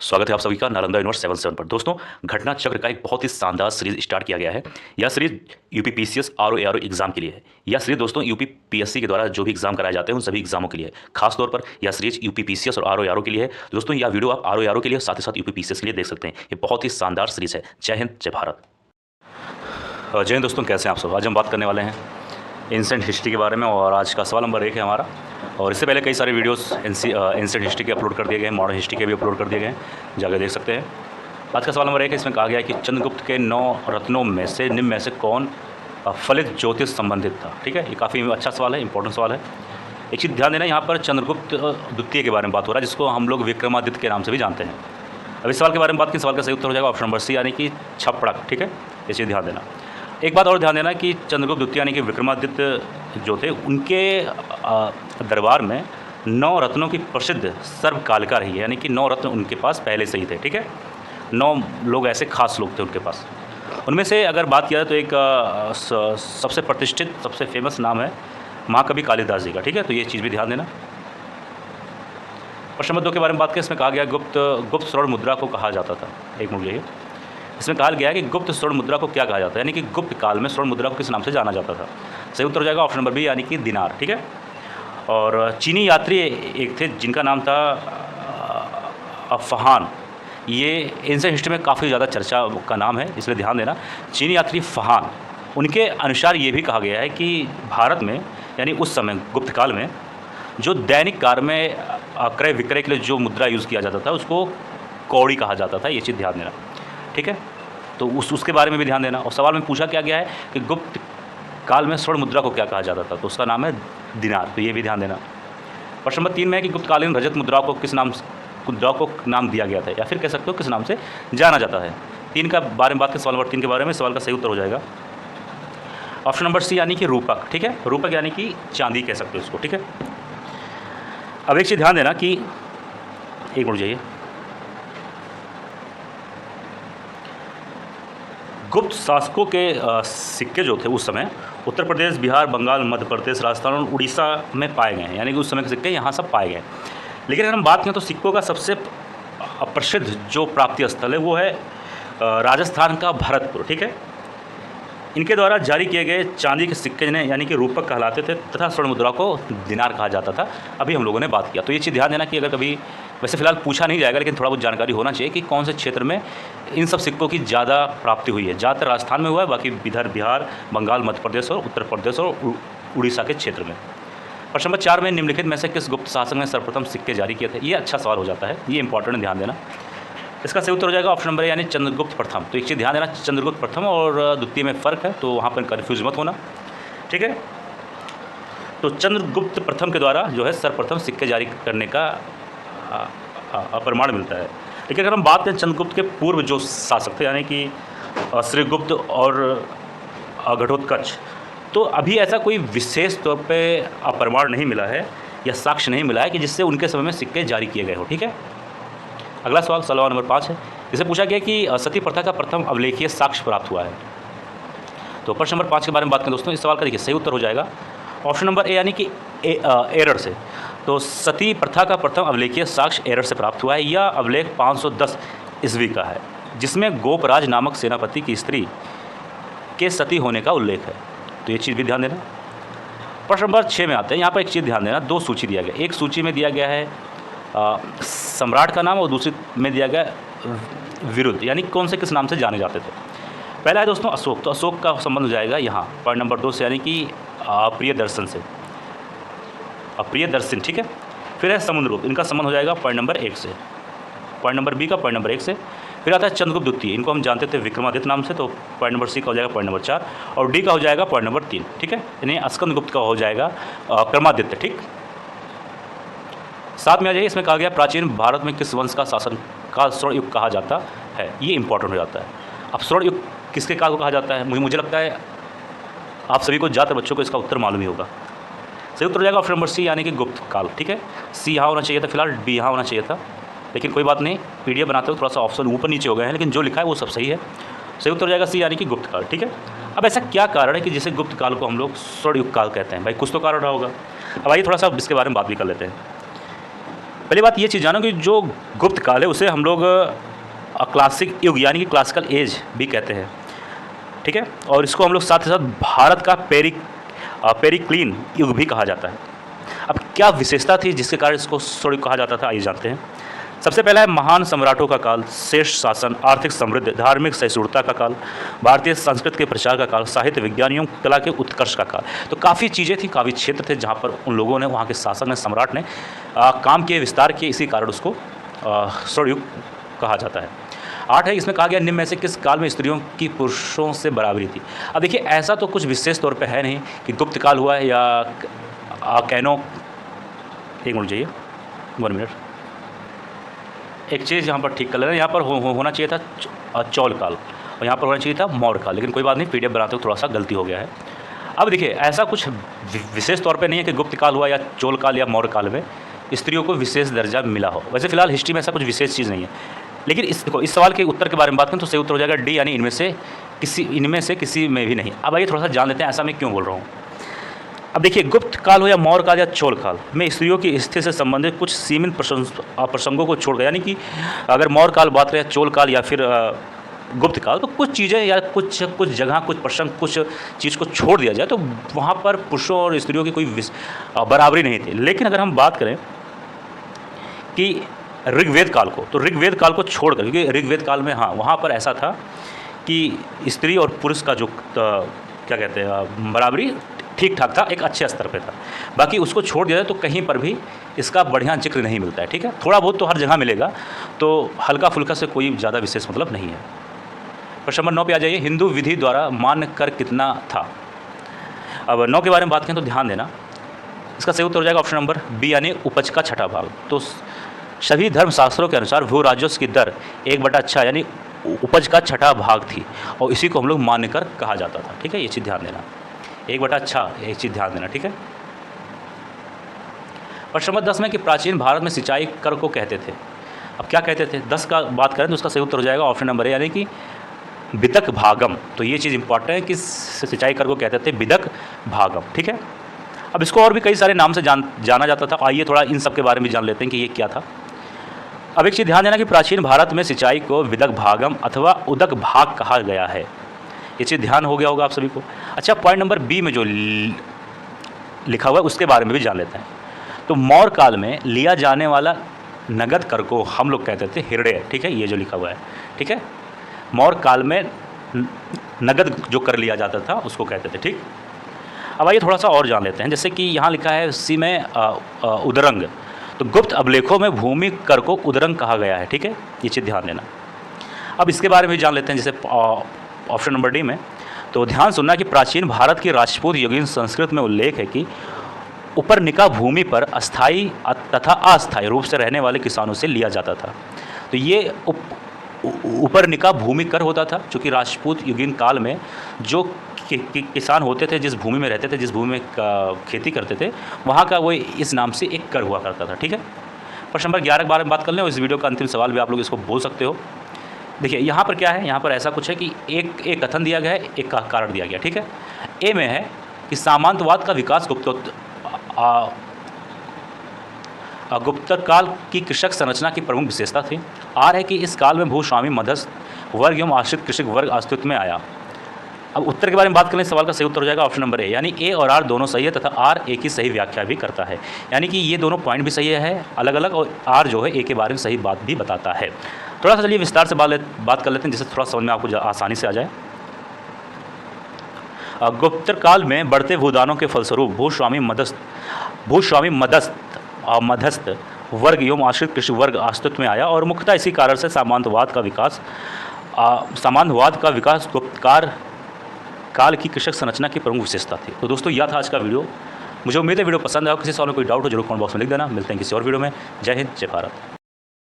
स्वागत है आप सभी का नालंदा यूनिवर्स 77 पर। दोस्तों, घटना चक्र का एक बहुत ही शानदार सीरीज स्टार्ट किया गया है। यह series UP PCS RO exam के लिए है। यह सीरीज दोस्तों यूपी पीएससी के द्वारा जो भी एग्जाम कराए जाते हैं उन सभी एग्जामों के लिए है। खास तौर पर यह सीरीज यूपी पीसीएस और आरओ के लिए है। दोस्तों, यह वीडियो आप आरओ के लिए साथ ही साथ यूपी पीसीएस के लिए देख सकते हैं। ये बहुत ही शानदार सीरीज है। जय हिंद, जय भारत। जय हिंद दोस्तों, कैसे हैं आप सब। आज हम बात करने वाले हैं एंशिएंट हिस्ट्री के बारे में और आज का सवाल नंबर 1 है हमारा। और इससे पहले कई सारे वीडियोस एंशिएंट हिस्ट्री के अपलोड कर दिए गए हैं, मॉडर्न हिस्ट्री के भी अपलोड कर दिए गए हैं, जाकर देख सकते हैं। आज का सवाल नंबर 1 है। इसमें कहा गया है कि चंद्रगुप्त के 9 रत्नों में से निम्न में से कौन फलित ज्योतिष संबंधित था। ठीक है, ये काफ़ी अच्छा सवाल है, इंपॉर्टेंट सवाल है। एक चीज़ ध्यान देना, यहाँ पर चंद्रगुप्त द्वितीय के बारे में बात हो रहा है, जिसको हम लोग विक्रमादित्य के नाम से भी जानते हैं। अब इस सवाल के बारे में बात की, सवाल का सही उत्तर हो जाएगा ऑप्शन नंबर सी, यानी कि छप्पड़क। ठीक है, ये चीज़ ध्यान देना। एक बात और ध्यान देना कि चंद्रगुप्त द्वितीय यानी कि विक्रमादित्य जो थे, उनके दरबार में 9 रत्नों की प्रसिद्ध सर्वकालिका रही है, यानी कि 9 रत्न उनके पास पहले से ही थे। ठीक है, 9 लोग ऐसे खास लोग थे उनके पास। उनमें से अगर बात किया जाए तो एक सबसे प्रतिष्ठित, सबसे फेमस नाम है महाकवि कालिदास जी का। ठीक है, तो ये चीज़ भी ध्यान देना। प्रश्न नंबर 2 के बारे में बात करें। इसमें कहा गया गुप्त स्वर्ण मुद्रा को कहा जाता था। एक मिनट लिए, इसमें कहा गया है कि गुप्त स्वर्ण मुद्रा को क्या कहा जाता है, यानी कि गुप्त काल में स्वर्ण मुद्रा को किस नाम से जाना जाता था। सही उत्तर हो जाएगा ऑप्शन नंबर बी, यानी कि दिनार। ठीक है, और चीनी यात्री एक थे जिनका नाम था फहान। ये एंशिएंट हिस्ट्री में काफ़ी ज़्यादा चर्चा का नाम है, इसलिए ध्यान देना। चीनी यात्री फहान, उनके अनुसार ये भी कहा गया है कि भारत में, यानी उस समय गुप्त काल में, जो दैनिक कार्य में क्रय विक्रय के लिए जो मुद्रा यूज़ किया जाता था उसको कौड़ी कहा जाता था। ये चीज़ ध्यान देना। ठीक है, तो उसके बारे में भी ध्यान देना। और सवाल में पूछा क्या गया है कि गुप्त काल में स्वर्ण मुद्रा को क्या कहा जाता था, तो उसका नाम है दिनार, तो ये भी ध्यान देना। प्रश्न नंबर 3 में है कि गुप्तकालीन रजत मुद्रा को किस नाम दिया गया था, या फिर कह सकते हो किस नाम से जाना जाता है। 3 का बारे में बात करें, सवाल नंबर 3 के बारे में, सवाल का सही उत्तर हो जाएगा ऑप्शन नंबर सी, यानी कि रूपक। ठीक है, रूपक यानी कि चांदी कह सकते हो इसको। ठीक है, अब एक चीज़ ध्यान देना कि एक मिनट जाइए, गुप्त शासकों के सिक्के जो थे उस समय उत्तर प्रदेश, बिहार, बंगाल, मध्य प्रदेश, राजस्थान और उड़ीसा में पाए गए हैं, यानी कि उस समय के सिक्के यहाँ सब पाए गए। लेकिन अगर हम बात करें तो सिक्कों का सबसे प्रसिद्ध जो प्राप्ति स्थल है वो है राजस्थान का भरतपुर। ठीक है, इनके द्वारा जारी किए गए चांदी के सिक्के ने, यानी कि रूपक कहलाते थे, तथा स्वर्ण मुद्रा को दिनार कहा जाता था। अभी हम लोगों ने बात किया, तो ये चीज़ ध्यान देना कि अगर कभी, वैसे फिलहाल पूछा नहीं जाएगा, लेकिन थोड़ा बहुत जानकारी होना चाहिए कि कौन से क्षेत्र में इन सब सिक्कों की ज़्यादा प्राप्ति हुई है। ज़्यादातर राजस्थान में हुआ है, बाकी इधर बिहार, बंगाल, मध्य प्रदेश और उत्तर प्रदेश और उड़ीसा के क्षेत्र में। प्रश्न नंबर 4 में निम्नलिखित में से किस गुप्त शासक ने सर्वप्रथम सिक्के जारी किए थे। ये अच्छा सवाल हो जाता है, ये इंपॉर्टेंट, ध्यान देना। इसका सही उत्तर हो जाएगा ऑप्शन नंबर, यानी चंद्रगुप्त प्रथम। तो एक चीज़ ध्यान देना, चंद्रगुप्त प्रथम और द्वितीय में फ़र्क है, तो वहाँ पर कन्फ्यूज मत होना। ठीक है, तो चंद्रगुप्त प्रथम के द्वारा जो है सर्वप्रथम सिक्के जारी करने का प्रमाण मिलता है। लेकिन अगर हम बात करें चंद्रगुप्त के पूर्व जो शासक थे, यानी कि श्रीगुप्त और घटोत्कच, तो अभी ऐसा कोई विशेष तौर पे प्रमाण नहीं मिला है या साक्ष्य नहीं मिला है कि जिससे उनके समय में सिक्के जारी किए गए हो। ठीक है, अगला सवाल नंबर 5 है। इसे पूछा गया कि सती प्रथा का प्रथम अवलेखीय साक्ष्य प्राप्त हुआ है। तो प्रश्न नंबर 5 के बारे में बात करें दोस्तों, इस सवाल का देखिए सही उत्तर हो जाएगा ऑप्शन नंबर ए, यानी कि एरर से। तो सती प्रथा का प्रथम अवलेखीय साक्ष्य एरर से प्राप्त हुआ है। यह अवलेख 510 ईस्वी का है, जिसमें गोपराज नामक सेनापति की स्त्री के सती होने का उल्लेख है। तो ये चीज़ भी ध्यान देना। प्रश्न नंबर 6 में आते हैं। यहाँ पर एक चीज़ ध्यान देना, 2 सूची दिया गया। एक सूची में दिया गया है सम्राट का नाम और दूसरी में दिया गया विरुद्ध, यानी कौन से किस नाम से जाने जाते थे। पहला है दोस्तों अशोक, तो अशोक का संबंध हो जाएगा यहाँ पॉइंट नंबर 2 से, यानी कि प्रियदर्शन से, प्रियदर्शन। ठीक है, फिर है समुद्रगुप्त, इनका संबंध हो जाएगा पॉइंट नंबर 1 से, पॉइंट नंबर बी का पॉइंट नंबर 1 से। फिर आता है चंद्रगुप्त द्वितीय, इनको हम जानते थे विक्रमादित्य नाम से, तो पॉइंट नंबर सी का हो जाएगा पॉइंट नंबर 4, और डी का हो जाएगा पॉइंट नंबर 3। ठीक है, यानी स्कंदगुप्त का हो जाएगा क्रमादित्य। ठीक, साथ में आ जाइए, इसमें कहा गया प्राचीन भारत में किस वंश का शासन का स्वर्ण युग कहा जाता है। ये इंपॉर्टेंट हो जाता है। अब स्वर्ण युग किसके काल को कहा जाता है, मुझे लगता है आप सभी को, ज़्यादातर बच्चों को इसका उत्तर मालूम ही होगा। सही उत्तर हो जाएगा ऑप्शन नंबर सी, यानी कि गुप्त काल। ठीक है, सी यहाँ होना चाहिए था, फिलहाल बी यहाँ होना चाहिए था, लेकिन कोई बात नहीं, पीडीएफ बनाते हुए थोड़ा सा ऑप्शन ऊपर नीचे हो गए हैं, लेकिन जो लिखा है वो सब सही है। सही उत्तर हो जाएगा सी, यानी कि गुप्त काल। ठीक है, अब ऐसा क्या कारण है कि जिसे गुप्त काल को हम लोग स्वर्ण युग काल कहते हैं। भाई कुछ तो कारण रहा होगा। अब आइए थोड़ा सा इसके बारे में बात भी कर लेते हैं। पहली बात ये चीज़ जानो कि जो गुप्त काल है उसे हम लोग क्लासिक युग यानी कि क्लासिकल एज भी कहते हैं, ठीक है। और इसको हम लोग साथ ही साथ भारत का पेरिक्लीन युग भी कहा जाता है। अब क्या विशेषता थी जिसके कारण इसको स्वर्ण युग कहा जाता था, आइए जानते हैं। सबसे पहला है महान सम्राटों का काल, श्रेष्ठ शासन, आर्थिक समृद्धि, धार्मिक सहिष्णुता का काल, भारतीय संस्कृत के प्रचार का काल, साहित्य विज्ञानियों कला के उत्कर्ष का काल। तो काफ़ी चीज़ें थी, काफ़ी क्षेत्र थे जहाँ पर उन लोगों ने, वहाँ के शासक ने, सम्राट ने काम किए, विस्तार किए, इसी कारण उसको स्वर्ण युग कहा जाता है। 8 है, इसमें कहा गया निम्न में से किस काल में स्त्रियों की पुरुषों से बराबरी थी। अब देखिए ऐसा तो कुछ विशेष तौर पे है नहीं कि गुप्त काल हुआ है या कैनो, एक मिनट चाहिए, 1 मिनट, एक चीज़ यहाँ पर ठीक कर लेना, यहाँ पर होना चाहिए था चौल काल और यहाँ पर होना चाहिए था मौर्य काल, लेकिन कोई बात नहीं, PDF बनाते हुए थोड़ा सा गलती हो गया है। अब देखिए ऐसा कुछ विशेष तौर पे नहीं है कि गुप्त काल हुआ या चोल काल या मौर्य काल में स्त्रियों को विशेष दर्जा मिला हो। वैसे फिलहाल हिस्ट्री में ऐसा कुछ विशेष चीज़ नहीं है, लेकिन इस सवाल के उत्तर के बारे में बात करें तो सही उत्तर हो जाएगा डी, यानी इनमें से किसी में भी नहीं। अब आइए थोड़ा सा जान लेते हैं ऐसा मैं क्यों बोल रहा हूँ। अब देखिए गुप्त काल हो या मौर्य काल या चोल काल में स्त्रियों की स्थिति से संबंधित कुछ सीमित प्रसंगों को छोड़ गया, यानी कि अगर मौर्य काल बात करें, चोल काल या फिर गुप्त काल, तो कुछ चीज़ें या कुछ जगह, कुछ प्रसंग, कुछ चीज़ को छोड़ दिया जाए तो वहाँ पर पुरुषों और स्त्रियों की कोई बराबरी नहीं थी। लेकिन अगर हम बात करें कि ऋग्वेद काल को, तो ऋग्वेद काल को छोड़कर, क्योंकि ऋग्वेद काल में हाँ वहाँ पर ऐसा था कि स्त्री और पुरुष का जो क्या कहते हैं बराबरी ठीक ठाक था, एक अच्छे स्तर पे था। बाकी उसको छोड़ दिया जाए तो कहीं पर भी इसका बढ़िया जिक्र नहीं मिलता है, ठीक है। थोड़ा बहुत तो हर जगह मिलेगा, तो हल्का फुल्का से कोई ज़्यादा विशेष मतलब नहीं है। प्रश्न नंबर 9 पे आ जाइए, हिंदू विधि द्वारा मान्य कर कितना था। अब 9 के बारे में बात करें तो ध्यान देना, इसका सही उत्तर हो जाएगा ऑप्शन नंबर बी, यानी उपज का छठा भाग। तो सभी धर्मशास्त्रों के अनुसार भू राजस्व की दर 1/6 यानी उपज का छठा भाग थी और इसी को हम लोग मान्य कर कहा जाता था, ठीक है। ये चीज़ ध्यान देना, 1/6 एक चीज़ ध्यान देना, ठीक है। प्रश्न नंबर 10 में कि प्राचीन भारत में सिंचाई कर को कहते थे। अब क्या कहते थे, 10 का बात करें तो उसका सही उत्तर हो जाएगा ऑप्शन नंबर ए, यानी कि विदक भागम। तो ये चीज़ इंपॉर्टेंट है कि सिंचाई कर को कहते थे विदक भागम, ठीक है। अब इसको और भी कई सारे नाम से जाना जाता था, आइए थोड़ा इन सब के बारे में जान लेते हैं कि ये क्या था। अब एक चीज़ ध्यान देना कि प्राचीन भारत में सिंचाई को विदक भागम अथवा उदक भाग कहा गया है, ये चीज़ ध्यान हो गया होगा आप सभी को। अच्छा, पॉइंट नंबर बी में जो लिखा हुआ है उसके बारे में भी जान लेते हैं। तो मौर्य काल में लिया जाने वाला नगद कर को हम लोग कहते थे हृदय, ठीक है, ये जो लिखा हुआ है, ठीक है। मौर्य काल में नगद जो कर लिया जाता था उसको कहते थे, ठीक। अब आइए थोड़ा सा और जान लेते हैं, जैसे कि यहाँ लिखा है सी में उदरंग, तो गुप्त अभिलेखों में भूमि कर को उदरंग कहा गया है, ठीक है, ये चीज़ ध्यान देना। अब इसके बारे में भी जान लेते हैं, जैसे ऑप्शन नंबर डी में, तो ध्यान सुनना कि प्राचीन भारत की राजपूत युगीन संस्कृत में उल्लेख है कि उपरनिका भूमि पर अस्थायी तथा अस्थायी रूप से रहने वाले किसानों से लिया जाता था। तो ये उपरनिका भूमि कर होता था, चूँकि राजपूत युगीन काल में जो किसान होते थे, जिस भूमि में रहते थे, जिस भूमि में खेती करते थे, वहाँ का वो इस नाम से एक कर हुआ करता था, ठीक है। प्रश्न नंबर 11 के बारे में बात कर लें और इस वीडियो का अंतिम सवाल भी आप लोग इसको बोल सकते हो। देखिए यहाँ पर क्या है, यहाँ पर ऐसा कुछ है कि एक कथन दिया गया है, एक कारण दिया गया, ठीक है। ए में है कि सामंतवाद का विकास गुप्त काल की कृषक संरचना की प्रमुख विशेषता थी। आर है कि इस काल में भूस्वामी मध्यस्थ वर्ग एवं आश्रित कृषक वर्ग अस्तित्व में आया। अब उत्तर के बारे में बात करें, सवाल का सही उत्तर हो जाएगा ऑप्शन नंबर ए, यानी ए और आर दोनों सही है तथा आर ए की सही व्याख्या भी करता है, यानी कि ये दोनों पॉइंट भी सही है अलग अलग, और आर जो है ए के बारे में सही बात भी बताता है। थोड़ा सा चलिए विस्तार से बात कर लेते हैं, जिससे थोड़ा समझ में आपको आसानी से आ जाए। गुप्त काल में बढ़ते भूदानों के फलस्वरूप भूस्वामी मध्यस्थ वर्ग एवं आश्रित कृषि वर्ग अस्तित्व में आया और मुख्यतः इसी कारण से सामंतवाद का विकास गुप्त काल की कृषक संरचना की प्रमुख विशेषता थी। तो दोस्तों यह था आज का वीडियो, मुझे उम्मीद है वीडियो पसंद आया। किसी सवाल में कोई डाउट हो जरूर कमेंट बॉक्स में लिख देना। मिलते हैं किसी और वीडियो में। जय हिंद, जय भारत।